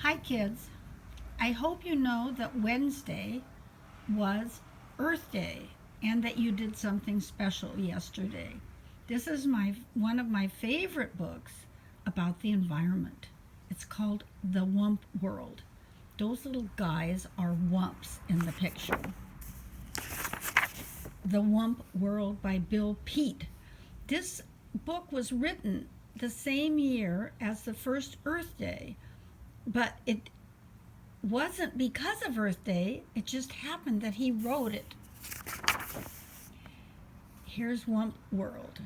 Hi, kids. I hope you know that Wednesday was Earth Day and that you did something special yesterday. This is one of my favorite books about the environment. It's called The Wump World. Those little guys are wumps in the picture. The Wump World by Bill Peet. This book was written the same year as the first Earth Day, but it wasn't because of Earth Day, it just happened that he wrote it. Here's Wump World.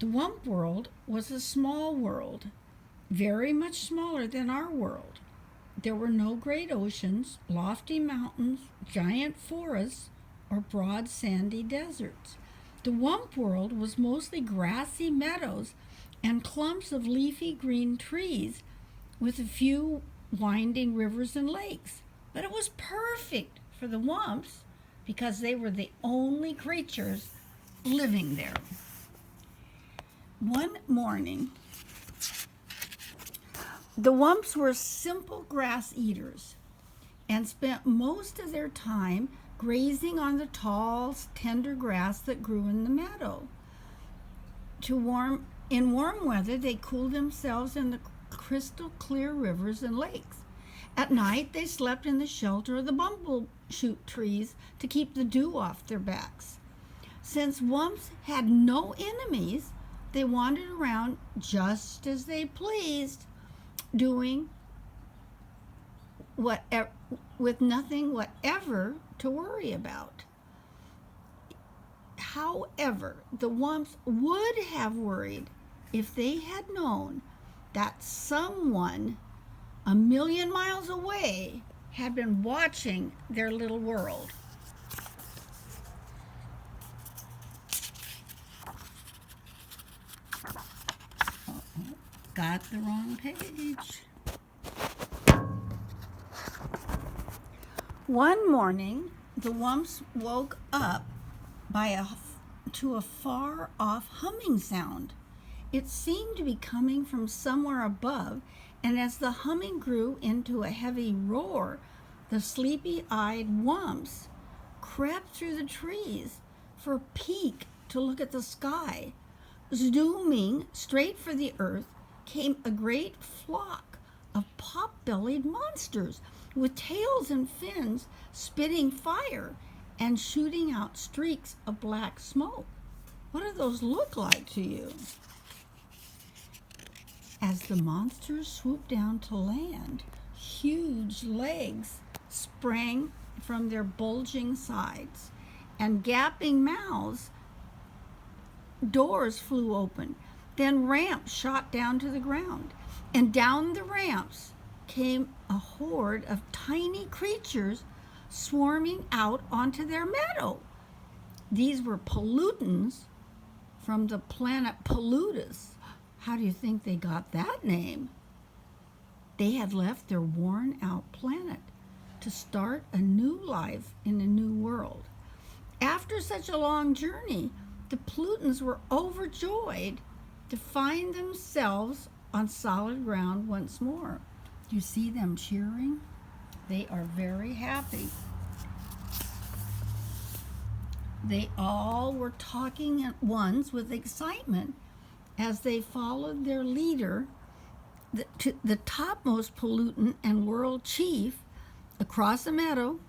The Wump World was a small world, very much smaller than our world. There were no great oceans, lofty mountains, giant forests, or broad sandy deserts. The Wump World was mostly grassy meadows and clumps of leafy green trees with a few winding rivers and lakes. But it was perfect for the Wumps because they were the only creatures living there. One morning, the Wumps were simple grass eaters and spent most of their time grazing on the tall, tender grass that grew in the meadow. In warm weather, they cooled themselves in the crystal clear rivers and lakes. At night, they slept in the shelter of the bumbleshoot trees to keep the dew off their backs. Since Wumps had no enemies, they wandered around just as they pleased, doing whatever, with nothing whatever to worry about. However, the Wumps would have worried if they had known that someone a million miles away had been watching their little world. Got the wrong page. One morning, the Wumps woke up to a far-off humming sound. It seemed to be coming from somewhere above, and as the humming grew into a heavy roar, the sleepy-eyed Wumps crept through the trees for a peek to look at the sky. Zooming straight for the earth came a great flock of pot-bellied monsters with tails and fins spitting fire and shooting out streaks of black smoke. What do those look like to you? As the monsters swooped down to land, huge legs sprang from their bulging sides, and gaping mouths, doors flew open. Then ramps shot down to the ground, and down the ramps came a horde of tiny creatures swarming out onto their meadow. These were pollutants from the planet Pollutus. How do you think they got that name? They had left their worn-out planet to start a new life in a new world. After such a long journey, the pollutants were overjoyed to find themselves on solid ground once more. You see them cheering? They are very happy. They all were talking at once with excitement as they followed their leader, the topmost pollutant and world chief, across the meadow.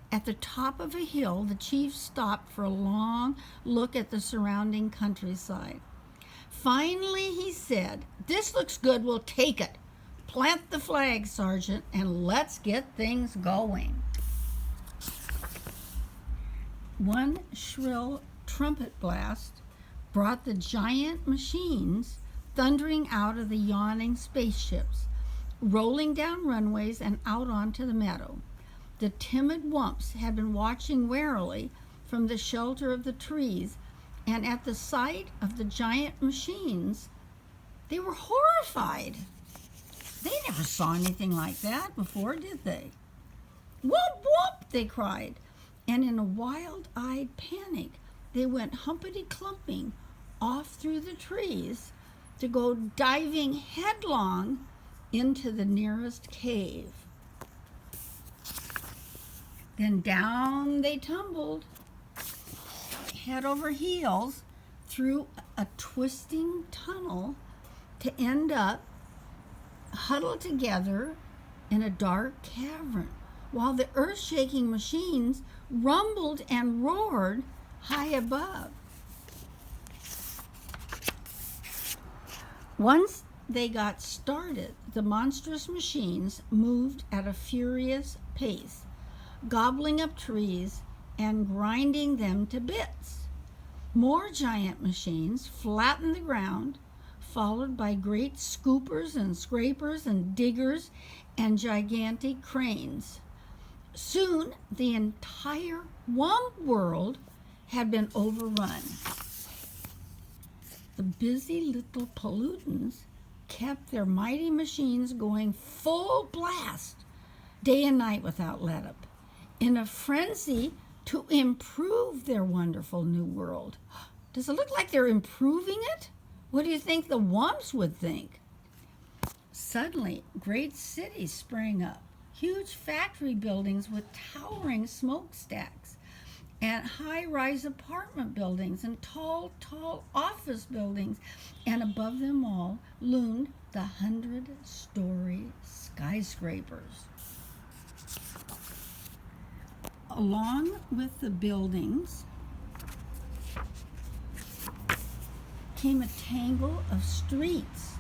At the top of a hill, the chief stopped for a long look at the surrounding countryside. Finally, he said, "This looks good, we'll take it. Plant the flag, Sergeant, and let's get things going." One shrill trumpet blast brought the giant machines thundering out of the yawning spaceships, rolling down runways and out onto the meadow. The timid Wumps had been watching warily from the shelter of the trees, and at the sight of the giant machines, they were horrified. They never saw anything like that before, did they? "Whoop, whoop," they cried, and in a wild-eyed panic, they went humpity-clumping off through the trees to go diving headlong into the nearest cave. Then down they tumbled, head over heels, through a twisting tunnel to end up huddled together in a dark cavern, while the earth-shaking machines rumbled and roared high above. Once they got started, the monstrous machines moved at a furious pace, gobbling up trees and grinding them to bits. More giant machines flattened the ground, followed by great scoopers and scrapers and diggers and gigantic cranes. Soon, the entire Wump World had been overrun. The busy little pollutants kept their mighty machines going full blast, day and night without let-up, in a frenzy to improve their wonderful new world. Does it look like they're improving it? What do you think the Wumps would think? Suddenly, great cities sprang up, huge factory buildings with towering smokestacks, and high-rise apartment buildings and tall office buildings, and above them all loomed the 100-story skyscrapers. Along with the buildings came a tangle of streets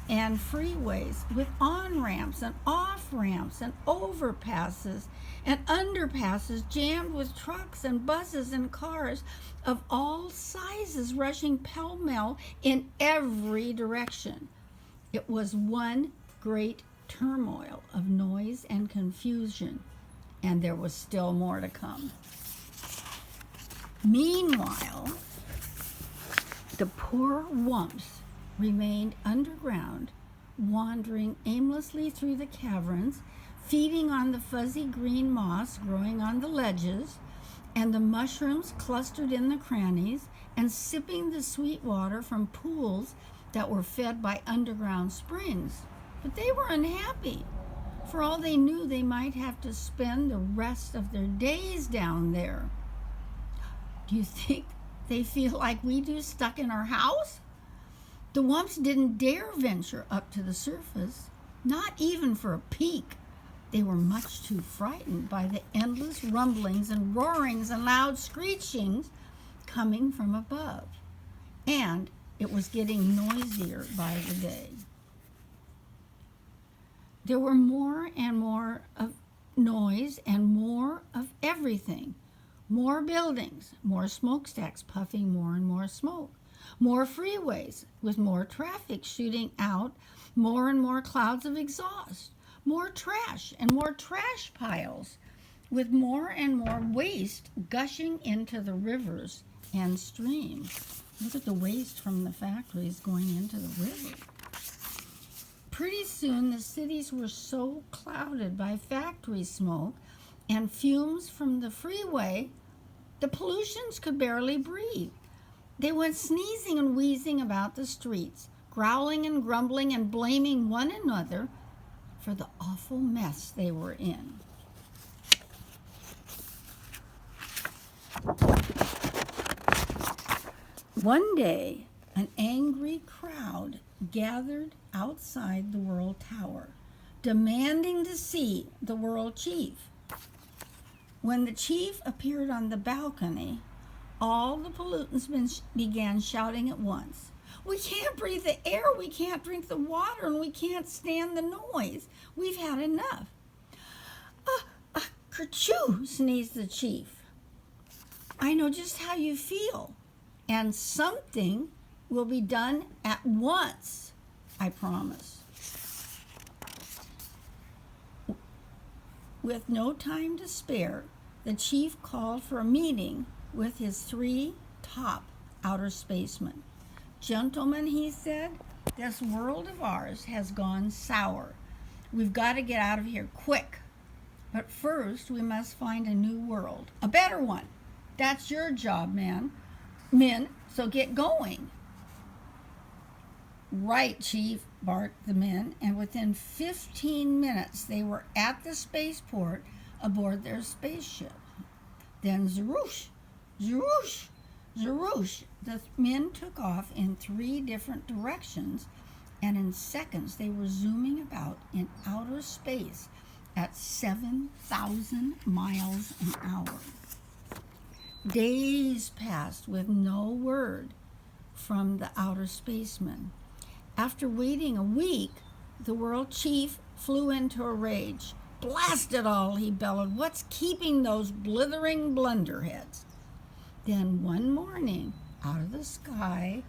and freeways with on-ramps and off-ramps and overpasses and underpasses jammed with trucks and buses and cars of all sizes rushing pell-mell in every direction. It was one great turmoil of noise and confusion, and there was still more to come. Meanwhile, the poor Wumps remained underground, wandering aimlessly through the caverns, feeding on the fuzzy green moss growing on the ledges and the mushrooms clustered in the crannies, and sipping the sweet water from pools that were fed by underground springs. But they were unhappy. For all they knew, they might have to spend the rest of their days down there. Do you think they feel like we do, stuck in our house? The Wumps didn't dare venture up to the surface, not even for a peek. They were much too frightened by the endless rumblings and roarings and loud screechings coming from above. And it was getting noisier by the day. There were more and more of noise and more of everything. More buildings, more smokestacks puffing more and more smoke. More freeways with more traffic shooting out more and more clouds of exhaust. More trash and more trash piles with more and more waste gushing into the rivers and streams. Look at the waste from the factories going into the river. Pretty soon the cities were so clouded by factory smoke and fumes from the freeway, the Pollutians could barely breathe. They went sneezing and wheezing about the streets, growling and grumbling and blaming one another for the awful mess they were in. One day, an angry crowd gathered outside the World Tower, demanding to see the World Chief. When the chief appeared on the balcony, all the pollutants began shouting at once, "We can't breathe the air, we can't drink the water, and we can't stand the noise. We've had enough." Kerchoo, sneezed the chief. "I know just how you feel, and something will be done at once, I promise." With no time to spare, the chief called for a meeting with his 3 top outer spacemen. "Gentlemen," he said, "this world of ours has gone sour. We've got to get out of here quick. But first, we must find a new world, a better one. That's your job, men, so get going." "Right, Chief. barked the men, and within 15 minutes they were at the spaceport aboard their spaceship. Then zerouche, zerouche, zerouche, the men took off in 3 different directions, and in seconds they were zooming about in outer space at 7,000 miles an hour. Days passed with no word from the outer spacemen. After waiting a week, the world chief flew into a rage. "Blast it all," he bellowed. "What's keeping those blithering blunderheads?" Then one morning, out of the sky,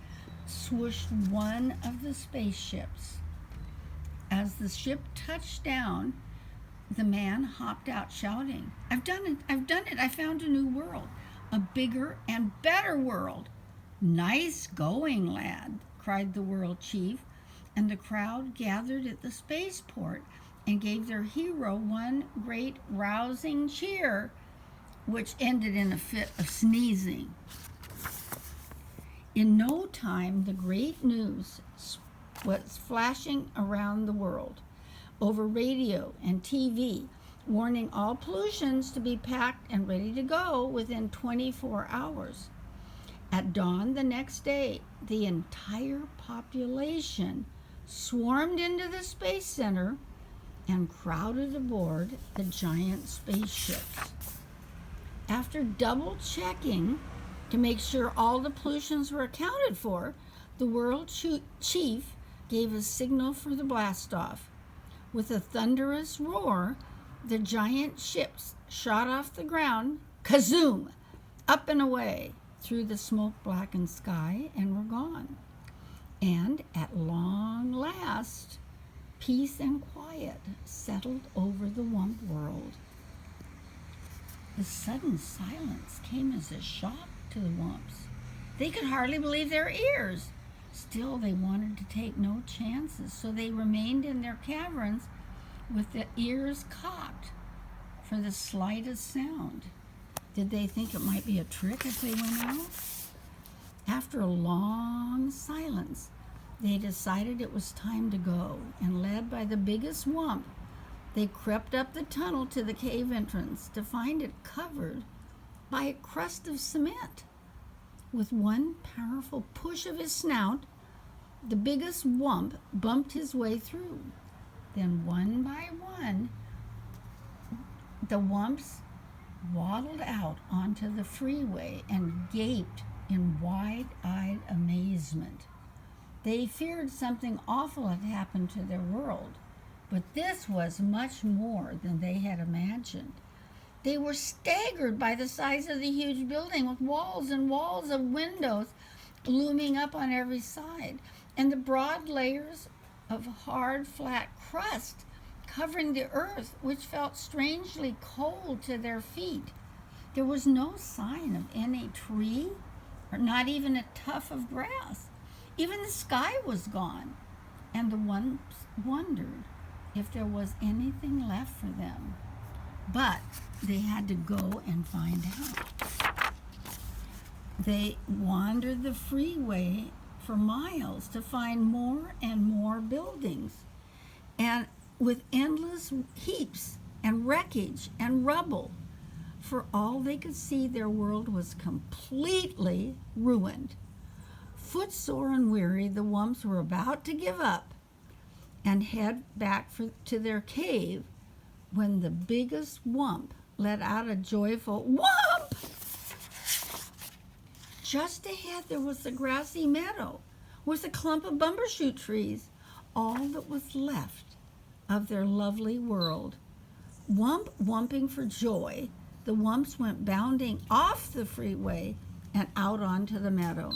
swooshed one of the spaceships. As the ship touched down, the man hopped out shouting, "I've done it! I've done it! I found a new world, a bigger and better world." "Nice going, lad," cried the world chief, and the crowd gathered at the spaceport and gave their hero one great rousing cheer, which ended in a fit of sneezing. In no time, the great news was flashing around the world over radio and TV, warning all Pollutians to be packed and ready to go within 24 hours. At dawn the next day, the entire population swarmed into the Space Center and crowded aboard the giant spaceships. After double checking to make sure all the Pollutians were accounted for, the world chief gave a signal for the blast-off. With a thunderous roar, the giant ships shot off the ground, kazoom, up and away through the smoke-blackened sky, and were gone. And at long last, peace and quiet settled over the Wump World. The sudden silence came as a shock to the Wumps. They could hardly believe their ears. Still, they wanted to take no chances, so they remained in their caverns with their ears cocked for the slightest sound. Did they think it might be a trick if they went out? After a long silence, they decided it was time to go, and led by the biggest Wump, they crept up the tunnel to the cave entrance to find it covered by a crust of cement. With one powerful push of his snout, the biggest Wump bumped his way through. Then one by one, the Wumps waddled out onto the freeway and gaped in wide-eyed amazement. They feared something awful had happened to their world, but this was much more than they had imagined. They were staggered by the size of the huge building, with walls and walls of windows looming up on every side, and the broad layers of hard, flat crust covering the earth, which felt strangely cold to their feet. There was no sign of any tree, or not even a tuft of grass. Even the sky was gone, and the Wumps wondered if there was anything left for them. But they had to go and find out. They wandered the freeway for miles to find more and more buildings, and with endless heaps and wreckage and rubble. For all they could see, their world was completely ruined. Footsore and weary, the Wumps were about to give up and head back to their cave when the biggest Wump let out a joyful whump. Just ahead there was the grassy meadow with a clump of bumbershoot trees, all that was left of their lovely world. Wumping for joy, the Wumps went bounding off the freeway and out onto the meadow.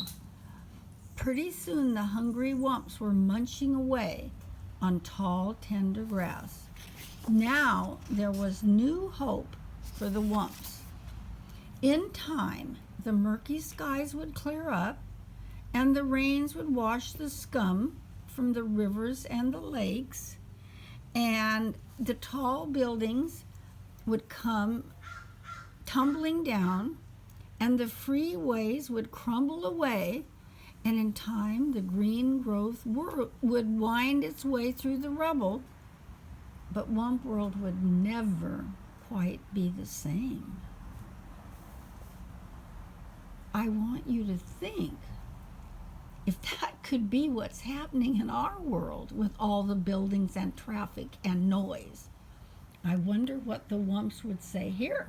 Pretty soon the hungry Wumps were munching away on tall, tender grass. Now there was new hope for the Wumps. In time, the murky skies would clear up, and the rains would wash the scum from the rivers and the lakes, and the tall buildings would come tumbling down, and the freeways would crumble away, And in time, the green growth would wind its way through the rubble, but Wump World would never quite be the same. I want you to think if that could be what's happening in our world with all the buildings and traffic and noise. I wonder what the Wumps would say here.